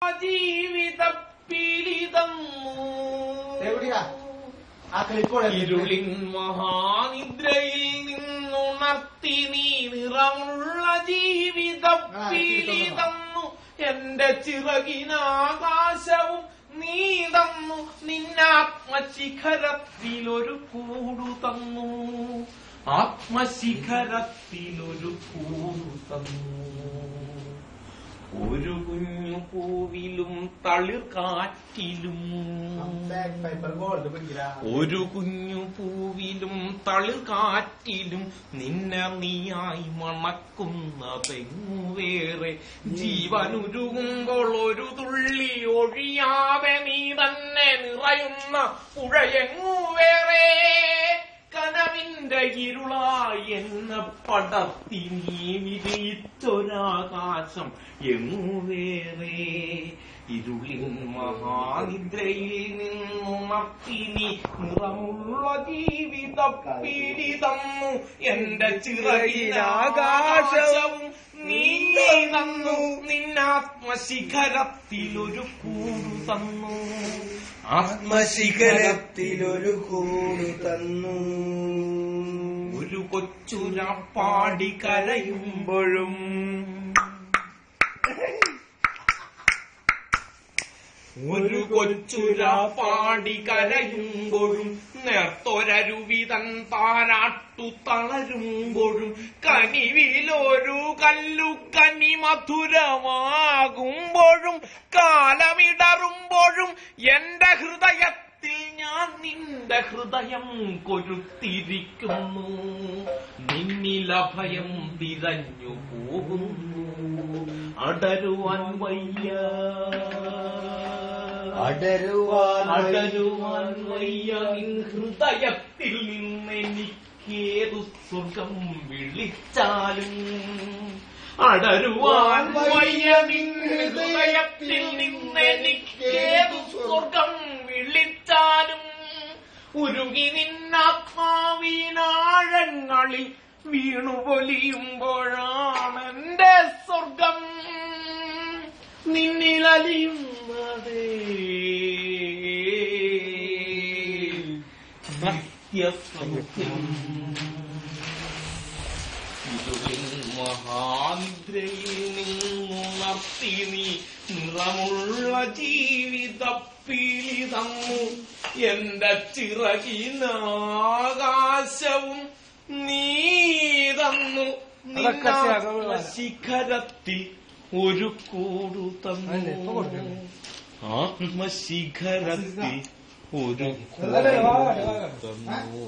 ജീവിത പീഡിതന്നു ഇരുളിൻ മഹാനിദ്രയിൽ നിന്നുണർത്തി നീ നിറമുള്ള ജീവിത പീഡിതന്നു എന്റെ ചിറകിനാകാശവും നീ തന്നു നിന്നാത്മശിഖരത്തിലൊരു കൂടു തന്നു ആത്മശിഖരത്തിലൊരു കൂടു തന്നു ഒരു കുഞ്ഞു പൂവിലും തളിർക്കാറ്റിലും ഒരു കുഞ്ഞു പൂവിലും തളിർക്കാറ്റിലും നിന്നെ നീയായി മണക്കുന്നതെങ്ങു വേറെ ജീവനുരുകുമ്പോൾ ഒരു തുള്ളി ഒഴിയാതെ നീ തന്നെ നിറയുന്ന പുഴയെങ്ങു വേറെ കനവിന്റെ ഇരുളായി എന്നെ പടർത്തി നീ വിരിച്ചൊരാകാശം എങ്ങു വേറെ ഇരുളിൻ മഹാനിദ്രയിൽ നിന്നുണർത്തി നീ നിറമുള്ള ജീവിത പീഡിതന്നു എന്റെ ചിറകിനാകാശവും നീ തന്നു നിന്നാത്മശിഖരത്തിലൊരു കൂടു തന്നു ആത്മശിഖരത്തിലൊരു കൂടു തന്നു ഒരു കൊച്ചുര പാടി കരയുമ്പോഴും ഒരു കൊച്ചുര പാടി കരയുമ്പോഴും നേർത്തൊരരുവിതൻ താരാട്ടു തളരുമ്പോഴും കനിവിലൊരു കല്ലുക്കനി മധുരമാകുമ്പോഴും കാലമിടറുമ്പോഴും എന്റെ ഹൃദയത്തിൽ ഞാൻ നിന്റെ ഹൃദയം കൊരുത്തിരിക്കുന്നു നിന്നിലഭയം തിരഞ്ഞു പോകുന്നു അടരുവാൻ വയ്യ അടരുവാൻ വയ്യ നിൻ ഹൃദയത്തിൽ നിന്നെനിക്കേതു സ്വർഗം വിളിച്ചാലും അടരുവാൻ വയ്യ നിൻ ഹൃദയത്തിൽ നിന്നെനിക്കേതു സ്വർഗം വിളിച്ചാലും ഉരുകി നിന്നാത്മാവിനാഴങ്ങളിൽ വീണുപൊലിയുമ്പോഴാണെന്റെ സ്വർഗം നിന്നിലലിയുന്നതേ സത്യസത്യം ഇരുളിൻ മഹാനിദ്രയിൽ നിന്നുണർത്തി നീ നിറമുള്ള ജീവിത പീഡിതന്നു എന്റെ ചിറകിനാകാശവും നീ തന്നു ശിഖരത്തിൽ ഒരു കൂടു തന്നു ആത്മശിഖരത്തിൽ ഒരു കൂടു തന്നു.